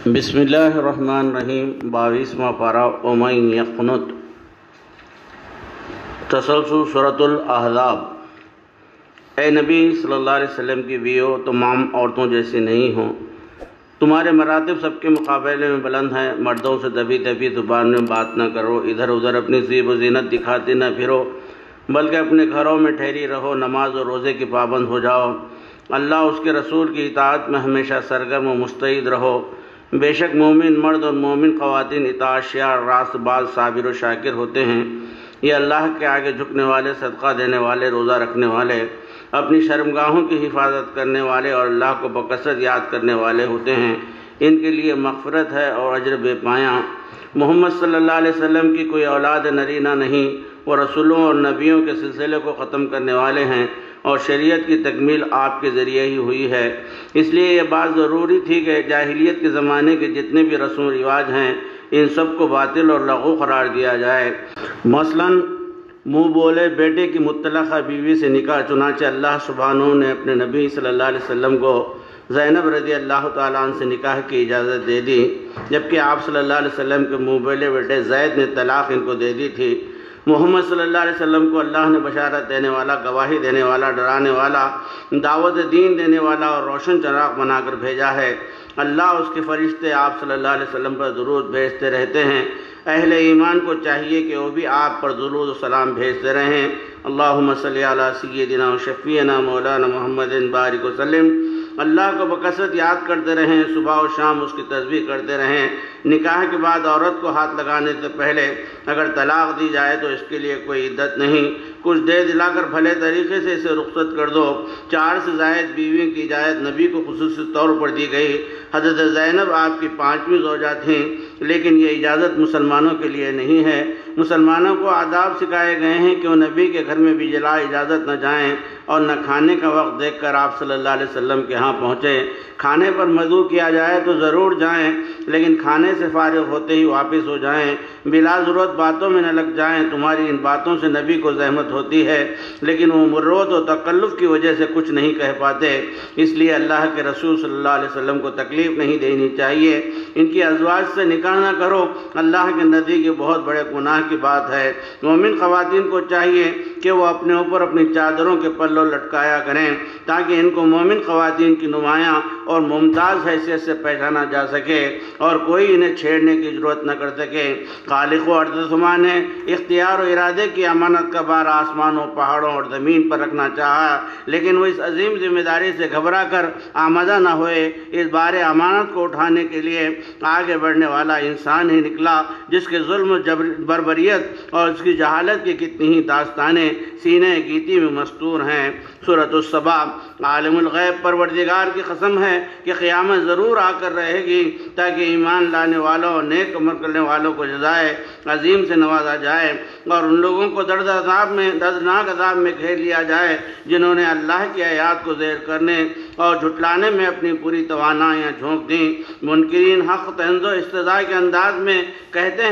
بسم اللہ الرحمن الرحیم 22واں پارہ ومن یقنت تسلسل سورۃ الاحزاب۔ اے نبی صلی اللہ علیہ وسلم کی بیویوں تمام عورتوں جیسی نہیں ہوں، تمہارے مراتب سب کے مقابلے میں بلند ہیں۔ مردوں سے دبی دبی زبان میں بات نہ کرو، ادھر ادھر اپنی زیب و زینت دکھاتے نہ پھرو، بلکہ اپنے گھروں میں ٹھہری رہو، نماز اور روزے کی پابند ہو جاؤ، اللہ اس کے رسول کی اطاعت میں ہمیشہ سرگرم و مستعد رہو۔ بے شک مومن مرد اور مومن خواتین اطاعت شیار، راست باز، صابر و شاکر ہوتے ہیں۔ یہ اللہ کے آگے جھکنے والے، صدقہ دینے والے، روزہ رکھنے والے، اپنی شرمگاہوں کی حفاظت کرنے والے اور اللہ کو بکثرت یاد کرنے والے ہوتے ہیں۔ ان کے لیے مغفرت ہے اور اجر بے پایاں۔ محمد صلی اللہ علیہ وسلم کی کوئی اولاد نرینہ نہیں، وہ رسولوں اور نبیوں کے سلسلے کو ختم کرنے والے ہیں اور شریعت کی تکمیل آپ کے ذریعے ہی ہوئی ہے۔ اس لیے یہ بات ضروری تھی کہ جاہلیت کے زمانے کے جتنے بھی رسم و رواج ہیں ان سب کو باطل اور لغو قرار دیا جائے۔ مثلا منہ بولے بیٹے کی مطلقہ بیوی سے نکاح، چنانچہ اللہ سبحانہ نے اپنے نبی صلی اللہ علیہ وسلم کو زینب رضی اللہ تعالیٰ عنہ سے نکاح کی اجازت دے دی، جبکہ آپ صلی اللہ علیہ وسلم کے منہ بولے بیٹے زید نے طلاق ان کو دے دی تھی۔ محمد صلی اللہ علیہ وسلم کو اللہ نے بشارت دینے والا، گواہی دینے والا، ڈرانے والا، دعوت دین دینے والا اور روشن چراغ بنا کر بھیجا ہے۔ اللہ اس کے فرشتے آپ صلی اللہ علیہ وسلم پر درود بھیجتے رہتے ہیں۔ اہل ایمان کو چاہیے کہ وہ بھی آپ پر درود و سلام بھیجتے رہیں۔ اللہم صلی علی سیدنا و شفیعنا مولانا محمد بارک وسلم۔ اللہ کو بکثرت یاد کرتے رہیں، صبح و شام اس کی تسبیح کرتے رہیں۔ نکاح کے بعد عورت کو ہاتھ لگانے سے پہلے اگر طلاق دی جائے تو اس کے لیے کوئی عدت نہیں، کچھ دے دلا کر بھلے طریقے سے اسے رخصت کر دو۔ 4 سے زائد بیوی کی اجازت نبی کو خصوصی طور پر دی گئی۔ حضرت زینب آپ کی 5ویں زوجہ تھیں، لیکن یہ اجازت مسلمانوں کے لیے نہیں ہے۔ مسلمانوں کو آداب سکھائے گئے ہیں کہ وہ نبی کے گھر میں بھی بلا اجازت نہ جائیں اور نہ کھانے کا وقت دیکھ کر آپ صلی اللہ علیہ وسلم کے ہاں پہنچیں۔ کھانے پر مدعو کیا جائے تو ضرور جائیں، لیکن کھانے سے فارغ ہوتے ہی واپس ہو جائیں۔ بلا ضرورت باتوں میں نہ لگ جائیں، تمہاری ان باتوں سے نبی کو زحمت ہوتی ہے، لیکن وہ مروت و تکلف کی وجہ سے کچھ نہیں کہہ پاتے، اس لیے اللہ کے رسول صلی اللہ علیہ وسلم کو تکلیف نہیں دینی چاہیے۔ ان کی ازواج سے نکاح نہ کرو، اللہ کے نزدیک یہ بہت بڑے گناہ کی بات ہے۔ مومن خواتین کو چاہیے کہ وہ اپنے اوپر اپنی چادروں کے پلوں لٹکایا کریں تاکہ ان کو مومن خواتین کی نمایاں اور ممتاز حیثیت سے پہچانا جا سکے اور کوئی انہیں چھیڑنے کی ضرورت نہ کر سکے۔ خالق و ارض نے اختیار و ارادے کی امانت کا بار آسمانوں، پہاڑوں اور زمین پر رکھنا چاہا، لیکن وہ اس عظیم ذمہ داری سے گھبرا کر آمادہ نہ ہوئے۔ اس بار امانت کو اٹھانے کے لیے آگے بڑھنے والا انسان ہی نکلا جس کے ظلم و بربریت اور اس کی جہالت کی کتنی ہی داستانیں سینہ گیتی میں مستور ہیں۔ سورۃ السبا۔ عالم الغیب پروردگار کی قسم ہے کہ قیامت ضرور آ کر رہے گی تاکہ ایمان لانے والوں اور نیک عمل کرنے والوں کو جزائے عظیم سے نوازا جائے اور ان لوگوں کو دردناک عذاب میں گھیر لیا جائے جنہوں نے اللہ کی آیات کو زیر کرنے اور جھٹلانے میں اپنی پوری توانائیاں جھونک دیں۔ منکرین حق طنز و استہزاء کے انداز میں کہتے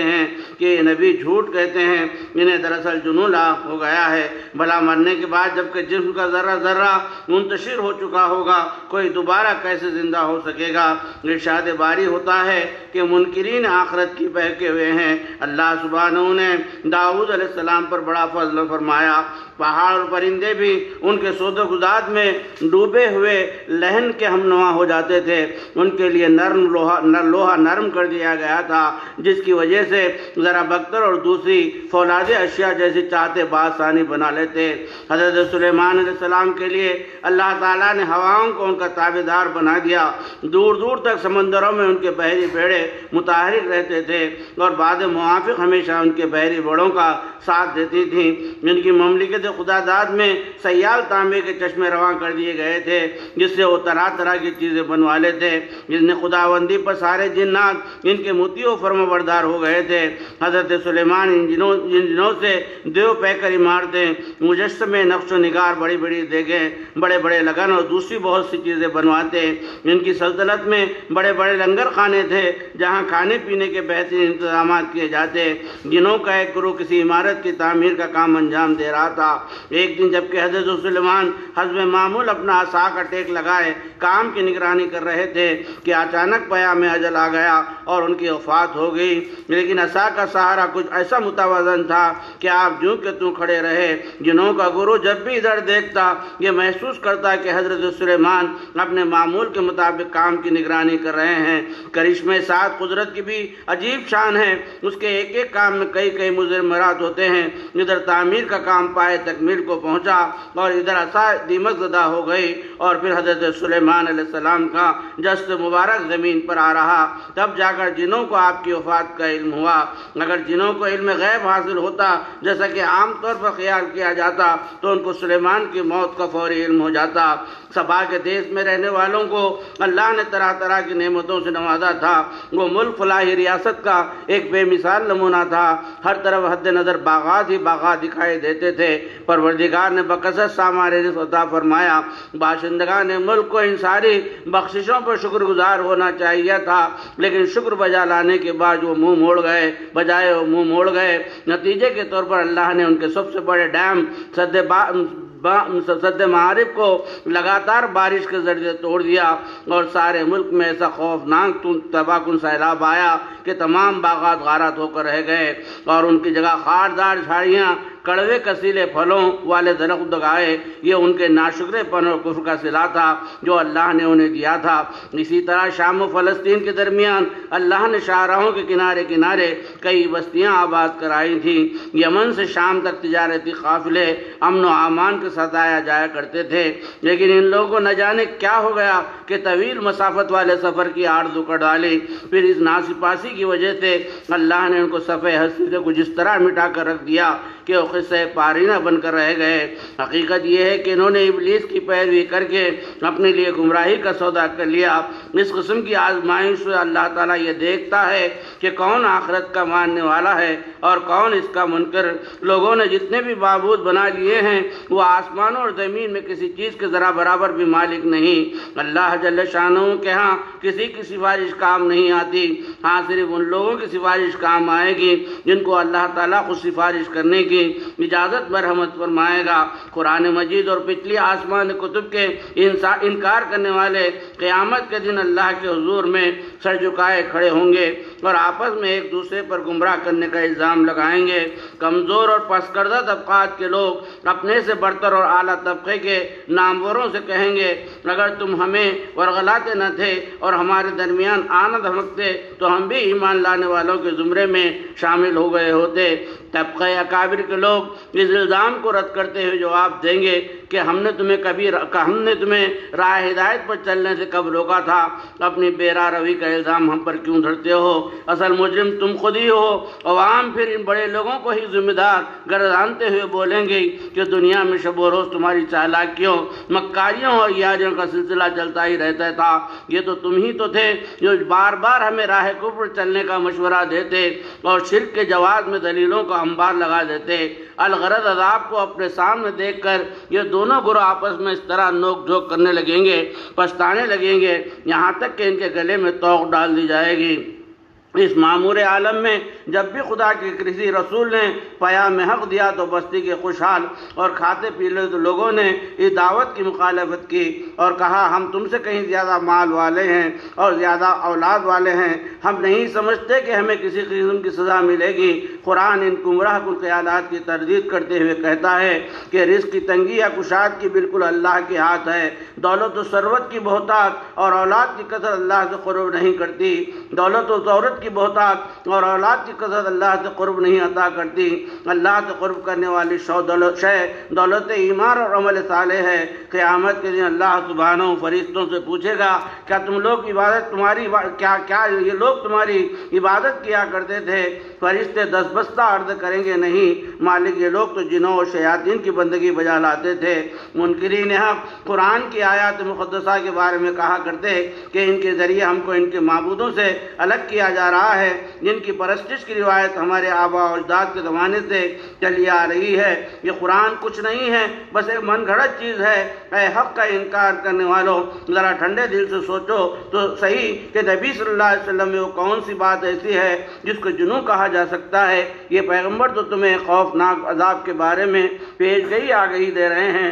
ہیں کہ یہ نبی جھوٹ کہتے ہیں، انہیں دراصل جنون لاحق ہو گیا ہے۔ بھلا مرنے کے بعد جبکہ جسم کا ذرہ ذرہ منتشر ہو چکا ہوگا کوئی دوبارہ کیسے زندہ ہو سکے گا؟ ارشاد باری ہوتا ہے کہ منکرین آخرت کی بہکے ہوئے ہیں۔ اللہ سبحانہ نے داؤد علیہ السلام پر بڑا فضل فرمایا، پہاڑ اور پرندے بھی ان کے سود و گداد میں ڈوبے ہوئے لہن کے ہم نوا ہو جاتے تھے۔ ان کے لیے لوہا نرم کر دیا گیا تھا جس کی وجہ سے ذرا بکتر اور دوسری فولاد اشیاء جیسی چاہتے بآسانی بنا لیتے۔ حضرت سلیمان علیہ السلام کے لیے اللہ تعالیٰ نے ہواؤں کو ان کا تابعدار بنا دیا، دور دور تک سمندروں میں ان کے بحری بیڑے متحرک رہتے تھے اور بعد موافق ہمیشہ ان کے بحری بڑوں کا ساتھ دیتی تھیں۔ ان کی مملکت خدا داد میں سیال تانبے کے چشمے رواں کر دیے گئے تھے جس سے وہ طرح طرح کی چیزیں بنوا لیتے، جس نے خداوندی پر سارے جنات ان کے مطیع و فرما بردار ہو گئے تھے۔ حضرت سلیمان ان جنوں سے دیو پیکر عمارتیں، مجسمے، نقش و نگار، بڑی بڑی دیگیں، بڑے بڑے لگن اور دوسری بہت سی چیزیں بنواتے۔ ان کی سلطنت میں بڑے بڑے لنگر خانے تھے جہاں کھانے پینے کے بہترین انتظامات کیے جاتے۔ جنوں کا ایک گروہ کسی عمارت کی تعمیر کا کام انجام دے رہا تھا تھا۔ ایک دن جبکہ حضرت سلیمان حسب معمول اپنا عصا کا ٹیک لگائے کام کی نگرانی کر رہے تھے کہ اچانک پیام اجل آ گیا اور ان کی وفات ہو گئی، لیکن عصا کا سہارا کچھ ایسا متوازن تھا کہ آپ جوں کہ توں کھڑے رہے۔ جنوں کا گرو جب بھی ادھر دیکھتا یہ محسوس کرتا کہ حضرت سلیمان اپنے معمول کے مطابق کام کی نگرانی کر رہے ہیں۔ کرشمے ساتھ قدرت کی بھی عجیب شان ہے، اس کے ایک ایک کام میں کئی کئی مضمرات ہوتے ہیں۔ ادھر تعمیر کا کام پائے تکمیل کو پہنچا اور ادھر عصا دیمک زدہ ہو گئی اور پھر حضرت سلیمان علیہ السلام کا جسد مبارک زمین پر آ رہا، تب جا کر جنوں کو آپ کی وفات کا علم ہوا۔ اگر جنوں کو علم غیب حاصل ہوتا جیسا کہ عام طور پر خیال کیا جاتا تو ان کو سلیمان کی موت کا فوری علم ہو جاتا۔ سبا کے دیش میں رہنے والوں کو اللہ نے طرح طرح کی نعمتوں سے نوازا تھا۔ وہ ملک فلاحی ریاست کا ایک بے مثال نمونہ تھا۔ ہر طرف حد نظر باغات ہی باغات دکھائی دیتے تھے۔ پروردگار نے بکثرت سامان رزق عطا فرمایا۔ باشندگان ملک کو ان ساری بخششوں پر شکر گزار ہونا چاہیے تھا، لیکن شکر بجا لانے کے بعد وہ منہ موڑ گئے۔ نتیجے کے طور پر اللہ نے ان کے سب سے بڑے ڈیم سد معارف کو لگاتار بارش کے ذریعے توڑ دیا اور سارے ملک میں ایسا خوفناک تباہ کن سیلاب آیا کہ تمام باغات غارت ہو کر رہ گئے اور ان کی جگہ خاردار جھاڑیاں، کڑوے کسیلے پھلوں والے درخت لگائے۔ یہ ان کے ناشکرے پن اور کفر کا صلہ تھا جو اللہ نے انہیں دیا تھا۔ اسی طرح شام و فلسطین کے درمیان اللہ نے شاہراہوں کے کنارے کنارے کئی بستیاں آباد کرائی تھیں۔ یمن سے شام تک تجارتی قافلے امن و امان کے ساتھ آیا جایا کرتے تھے، لیکن ان لوگوں کو نہ جانے کیا ہو گیا کہ طویل مسافت والے سفر کی آرزو کر ڈالی۔ پھر اس ناسپاسی کی وجہ سے اللہ نے ان کو صفحہ ہستی سے کچھ اس طرح مٹا کر رکھ دیا کہ وہ قصہ پارینہ بن کر رہ گئے۔ حقیقت یہ ہے کہ انہوں نے ابلیس کی پیروی کر کے اپنے لیے گمراہی کا سودا کر لیا۔ اس قسم کی آزمائش سے اللہ تعالیٰ یہ دیکھتا ہے کہ کون آخرت کا ماننے والا ہے اور کون اس کا منکر۔ لوگوں نے جتنے بھی معبود بنا لیے ہیں وہ آسمانوں اور زمین میں کسی چیز کے ذرا برابر بھی مالک نہیں۔ اللہ جل شانہ کے ہاں کسی کی سفارش کام نہیں آتی، ہاں صرف ان لوگوں کی سفارش کام آئے گی جن کو اللہ تعالیٰ خود سفارش کرنے کی اجازت برحمت فرمائے گا۔ قرآن مجید اور پچھلی آسمان کتب کے انکار کرنے والے قیامت کے دن اللہ کے حضور میں سر جھکائے کھڑے ہوں گے اور آپس میں ایک دوسرے پر گمراہ کرنے کا الزام لگائیں گے۔ کمزور اور پس کردہ طبقات کے لوگ اپنے سے برتر اور اعلیٰ طبقے کے ناموروں سے کہیں گے اگر تم ہمیں ورغلاتے نہ تھے اور ہمارے درمیان آنا دھمکتے تو ہم بھی ایمان لانے والوں کے زمرے میں شامل ہو گئے ہوتے۔ طبقہ اکابر کے لوگ اس الزام کو رد کرتے ہوئے جواب دیں گے کہ ہم نے تمہیں راہ ہدایت پر چلنے سے کب روکا تھا؟ اپنی بے راہ روی کا الزام ہم پر کیوں دھرتے ہو؟ اصل مجرم تم خود ہی ہو۔ عوام پھر ان بڑے لوگوں کو ہی ذمہ دار گردانتے ہوئے بولیں گے کہ دنیا میں شب و روز تمہاری چالاکیوں، مکاریوں اور یاریوں کا سلسلہ چلتا ہی رہتا تھا۔ یہ تو تم ہی تو تھے جو بار بار ہمیں راہ کفر چلنے کا مشورہ دیتے اور شرک کے جواز میں دلیلوں کا انبار لگا دیتے۔ الغرض عذاب کو اپنے سامنے دیکھ کر یہ دونوں گروہ آپس میں اس طرح نوک جھوک کرنے لگیں گے، پچھتانے لگیں گے، یہاں تک کہ ان کے گلے میں توق ڈال دی جائے گی۔ اس معمور عالم میں جب بھی خدا کے کسی رسول نے پیام حق دیا تو بستی کے خوشحال اور کھاتے پیتے لوگوں نے اس دعوت کی مخالفت کی اور کہا ہم تم سے کہیں زیادہ مال والے ہیں اور زیادہ اولاد والے ہیں، ہم نہیں سمجھتے کہ ہمیں کسی قسم کی سزا ملے گی۔ قرآن ان گمراہ کن خیالات کی تردید کرتے ہوئے کہتا ہے کہ رزق کی تنگی یا کشادگی بالکل اللہ کے ہاتھ ہے۔ دولت و ثروت کی بہتات اور اولاد کی کثرت اللہ سے قرب نہیں کرتی۔ دولت و ثروت کی بہتات اور اولاد کی کثرت اللہ سے قرب نہیں عطا کرتی۔ اللہ سے قرب کرنے والی شے دولت ایمان اور عمل صالح ہے۔ قیامت کے دن اللہ سبحانہ فرشتوں سے پوچھے گا کیا یہ لوگ تمہاری عبادت کیا کرتے تھے؟ فرشتے دستبستہ عرض کریں گے نہیں مالک، یہ لوگ تو جنوں اور شیاطین کی بندگی بجا لاتے تھے۔ منکرین حق قرآن کی آیات مقدسہ کے بارے میں کہا کرتے کہ ان کے ذریعے ہم کو ان کے معبودوں سے الگ کیا جا رہا ہے، جن کی پرستش کی روایت ہمارے آبا و اجداد کے زمانے سے چلی آ رہی ہے۔ یہ قرآن کچھ نہیں ہے، بس ایک من گھڑت چیز ہے۔ اے حق کا انکار کرنے والوں، ذرا ٹھنڈے دل سے سوچو تو صحیح کہ نبی صلی اللہ علیہ وسلم میں وہ کون سی بات ایسی ہے جس کو جنوں کہا جا سکتا ہے؟ یہ پیغمبر تو تمہیں خوفناک عذاب کے بارے میں پیشگئی آگہی دے رہے ہیں۔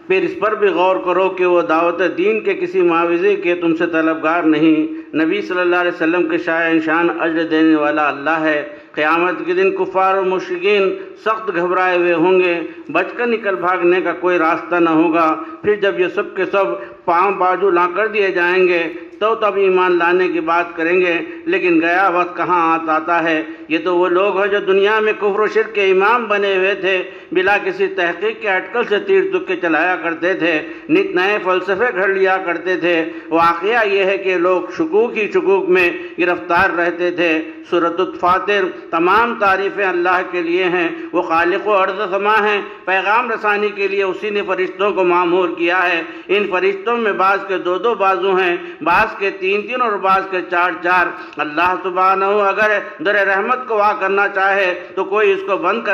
پھر اس پر بھی غور کرو کہ وہ دعوت دین کے کسی معاوضے کے تم سے طلبگار نہیں۔ نبی صلی اللہ علیہ وسلم کے شایع شان اجر دینے والا اللہ ہے۔ قیامت کے دن کفار اور مشرکین سخت گھبرائے ہوئے ہوں گے، بچ کر نکل بھاگنے کا کوئی راستہ نہ ہوگا۔ پھر جب یہ سب کے سب پاؤں بازو لا کر دیے جائیں گے تو تب ایمان لانے کی بات کریں گے، لیکن گیا وقت کہاں آتا ہے۔ یہ تو وہ لوگ ہیں جو دنیا میں کفر و شرک کے امام بنے ہوئے تھے، بلا کسی تحقیق کے اٹکل سے تیر تکے چلایا کرتے تھے، نت نئے فلسفے گھڑ لیا کرتے تھے۔ واقعہ یہ ہے کہ لوگ شکوک ہی شکوک میں گرفتار رہتے تھے۔ سورۃ الفاتر تمام تعریفیں اللہ کے لیے ہیں، وہ خالق و ارض سما ہیں۔ پیغام رسانی کے لیے اسی نے فرشتوں کو مامور کیا ہے۔ ان فرشتوں میں بعض کے دو بازو ہیں، بعض کے تین اور بعض کے چار۔ اللہ سبحانہ اگر در رحمت کو وا کرنا چاہے تو کوئی اس کو بند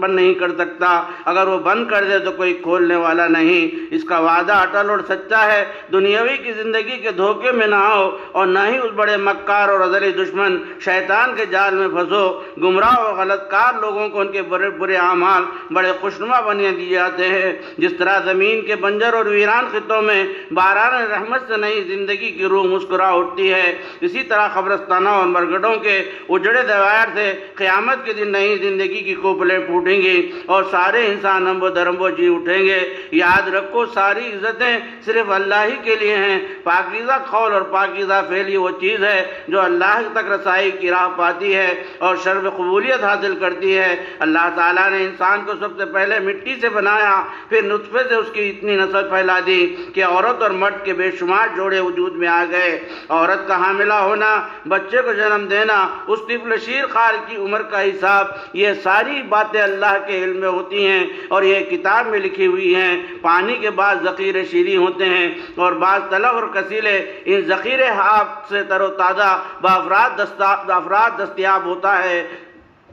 نہیں کر سکتا، اگر وہ بند کر دے تو کوئی کھولنے والا نہیں۔ اس کا وعدہ اٹل اور سچا ہے۔ دنیاوی کی زندگی کے دھوکے میں نہ آؤ اور نہ ہی اس بڑے مکار اور ازلی دشمن شیطان کے جال میں پھنسو۔ گمراہ اور غلط کار لوگوں کو ان کے برے اعمال بڑے خوشنما بنے دیے جاتے ہیں۔ جس طرح زمین کے بنجر اور ویران خطوں میں باران رحمت سے نئی زندگی کی روح مسکرا اٹھتی ہے، اسی طرح قبرستانوں اور مرگڑوں کے اجڑے دوائر سے قیامت کے دن نئی زندگی کی کوپلیں پھوٹیں گی اور سارے انسان امبو درمبو جی اٹھیں گے۔ یاد رکھو ساری عزتیں صرف اللہ ہی کے لیے ہیں۔ پاکیزہ قول اور پاکیزہ فعل وہ چیز ہے جو اللہ تک رسائی کی راہ پاتی ہے اور شرف قبولیت حاصل کرتی ہے۔ اللہ تعالیٰ نے انسان کو سب سے پہلے مٹی سے بنایا، پھر نطفے سے اس کی اتنی نسل پھیلا دی کہ عورت اور مرد کے بے شمار جوڑے وجود میں آ گئے۔ عورت کا حاملہ ہونا، بچے کو جنم دینا، اس طفل شیر خار کی عمر کا حساب، یہ ساری باتیں اللہ کے علم میں ہوتی ہیں اور یہ کتاب میں لکھی ہوئی ہیں۔ پانی کے بعد ذخیرے شیریں ہوتے ہیں اور بعض تلخ اور کسیلے۔ ان ذخیرے آب سے تر و تازہ بافراد دستیاب ہوتا ہے۔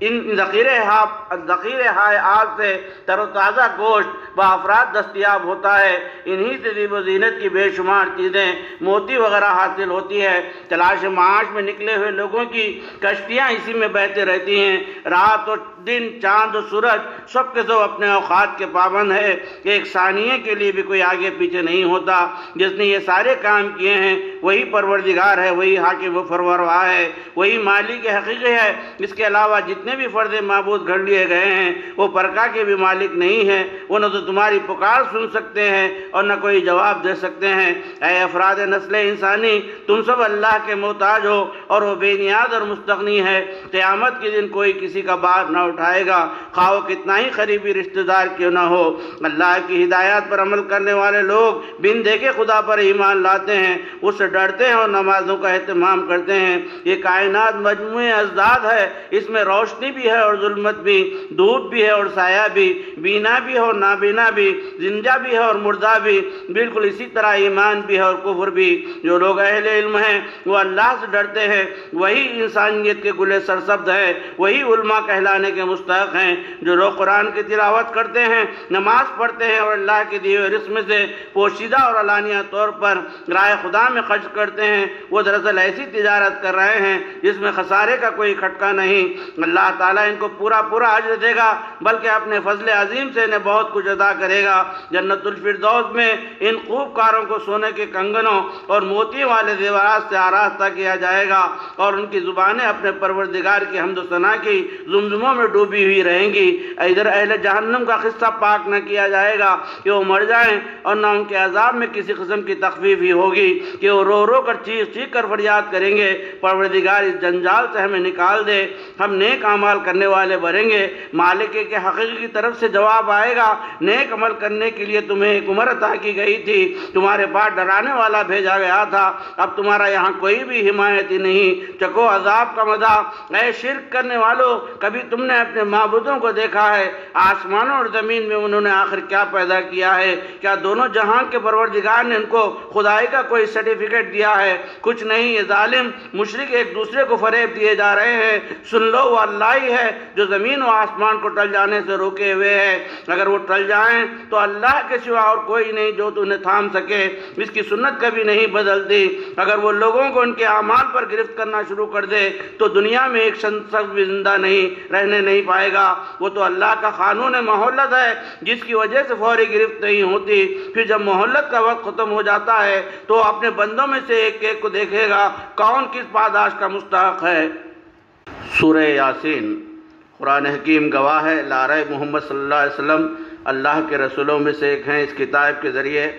ان ذخیرے آب سے تر و تازہ گوشت بافراد دستیاب ہوتا ہے۔ انہی سے زیب و زینت کی بے شمار چیزیں موتی وغیرہ حاصل ہوتی ہے۔ تلاش معاش میں نکلے ہوئے لوگوں کی کشتیاں اسی میں بہتے رہتی ہیں۔ رات اور دن، چاند و سورج سب کے سب اپنے اوقات کے پابند ہے۔ ایک ثانیے کے لیے بھی کوئی آگے پیچھے نہیں ہوتا۔ جس نے یہ سارے کام کیے ہیں وہی پروردگار ہے، وہی حاکم و فرمانروا ہے، وہی مالک حقیقی ہے۔ اس کے علاوہ جتنے بھی فرد معبود گھڑ لیے گئے ہیں وہ پرکا کے بھی مالک نہیں ہیں۔ وہ نہ تو تمہاری پکار سن سکتے ہیں اور نہ کوئی جواب دے سکتے ہیں۔ اے افراد نسل انسانی، تم سب اللہ کے محتاج ہو اور وہ بے نیاز اور مستغنی ہے۔ قیامت کے دن کوئی کسی کا بار نہ اٹھائے گا، خواہ وہ کتنا ہی قریبی رشتہ دار کیوں نہ ہو۔ اللہ کی ہدایات پر عمل کرنے والے لوگ بن دیکھے خدا پر ایمان لاتے ہیں، اس سے ڈرتے ہیں اور نمازوں کا اہتمام کرتے ہیں۔ یہ کائنات مجموعہ ازداد ہے، اس میں روشنی بھی ہے اور ظلمت بھی، دھوپ بھی ہے اور سایہ بھی، بینا بھی ہے اور نابینا بھی، زندہ بھی ہے اور مردہ بھی، بالکل اسی طرح ایمان بھی ہے اور کفر بھی۔ جو لوگ اہل علم ہیں وہ اللہ سے ڈرتے ہیں، وہی انسانیت کے گلے سرسبز ہیں، وہی علماء کہلانے کے مستحق ہیں۔ جو لوگ قرآن کی تلاوت کرتے ہیں، نماز پڑھتے ہیں اور اللہ کے دیے ہوئے رزق میں سے پوشیدہ اور علانیہ طور پر راہ خدا میں خرچ کرتے ہیں، وہ دراصل ایسی تجارت کر رہے ہیں جس میں خسارے کا کوئی کھٹکا نہیں۔ اللہ تعالیٰ ان کو پورا اجر دے گا، بلکہ اپنے فضل عظیم سے انہیں بہت کچھ عطا کرے گا۔ جنت الفردوس میں ان خوب کاروں کو سونے کے کنگنوں اور موتی والے زیورات سے آراستہ کیا جائے گا اور ان کی زبانیں اپنے پروردگار کی حمد و ثنا کی زمزموں میں ڈوبی ہوئی رہیں گی۔ ادھر اہل جہنم کا قصہ پاک نہ کیا جائے گا کہ وہ مر جائیں اور نہ ان کے عذاب میں کسی قسم کی تخفیف ہی ہوگی کہ وہ رو رو کر چیخ کر فریاد کریں گے، پروردگار اس جنجال سے ہمیں نکال دے، ہم نیک اعمال کرنے والے بنیں گے، مالک کے حقیقی کی طرف سے جواب آئے گا، نیک عمل کرنے کے لیے تمہیں ایک عمر عطا کی گئی تھی، تمہارے پاس ڈرانے والا بھیجا گیا تھا، اب تمہارا یہاں کوئی بھی حمایتی نہیں، چکو عذاب کا مزہ۔ اے شرک کرنے والوں، کبھی تم نے اپنے معبودوں کو دیکھا ہے؟ آسمانوں اور زمین میں انہوں نے آخر کیا پیدا کیا ہے؟ کیا دونوں جہان کے پروردگار نے ان کو خدائی کا کوئی سرٹیفکیٹ دیا ہے؟ کچھ نہیں، یہ ظالم مشرک ایک دوسرے کو فریب دیے جا رہے ہیں۔ سن لو، وہ اللہ ہی ہے جو زمین و آسمان کو ٹل جانے سے روکے ہوئے ہے، اگر وہ ٹل جائیں تو اللہ کے سوا اور کوئی نہیں جو انہیں تھام سکے، اس کی سنت کبھی نہیں بدلتی۔ اگر وہ لوگوں کو ان کے اعمال پر گرفت کرنا شروع کر دے تو دنیا میں ایک شخص بھی زندہ رہنے نہیں پائے گا۔ وہ تو اللہ کا قانون مہلت ہے جس کی وجہ سے فوری گرفت نہیں ہوتی، پھر جب مہلت کا وقت ختم ہو جاتا ہے تو اپنے بندوں میں سے ایک ایک کو دیکھے گا کون کس پاداش کا مستحق ہے۔ سورہ یاسین۔ قرآن حکیم گواہ ہے، لا ریب محمد صلی اللہ علیہ وسلم اللہ کے رسولوں میں سے ایک ہیں۔ اس کتاب کے ذریعے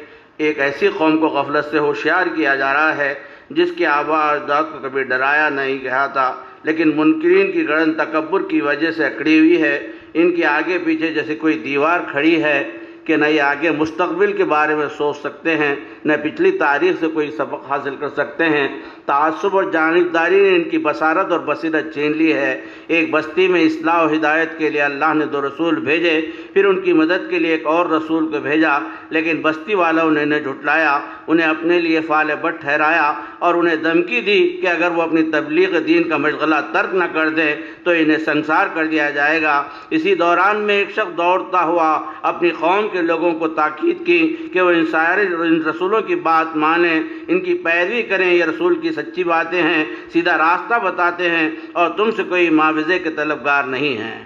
ایک ایسی قوم کو غفلت سے ہوشیار کیا جا رہا ہے جس کے آباء اجداد کو کبھی ڈرایا نہیں گیا تھا، لیکن منکرین کی گردن تکبر کی وجہ سے اکڑی ہوئی ہے۔ ان کے آگے پیچھے جیسے کوئی دیوار کھڑی ہے کہ نہ یہ آگے مستقبل کے بارے میں سوچ سکتے ہیں، نہ پچھلی تاریخ سے کوئی سبق حاصل کر سکتے ہیں۔ تعصب اور جانبداری نے ان کی بصارت اور بصیرت چھین لی ہے۔ ایک بستی میں اصلاح و ہدایت کے لیے اللہ نے 2 رسول بھیجے، پھر ان کی مدد کے لیے ایک اور رسول کو بھیجا، لیکن بستی والوں نے انہیں جھٹلایا، انہیں اپنے لیے فعال بٹ ٹھہرایا اور انہیں دھمکی دی کہ اگر وہ اپنی تبلیغ دین کا مشغلہ ترک نہ کر دیں تو انہیں سنسار کر دیا جائے گا۔ اسی دوران میں ایک شخص دوڑتا ہوا اپنی قوم کے لوگوں کو تاکید کی کہ وہ ان رسولوں کی بات مانیں، ان کی پیروی کریں، یہ رسول کی سچی باتیں ہیں، سیدھا راستہ بتاتے ہیں اور تم سے کوئی معاوضے کے طلبگار نہیں ہیں۔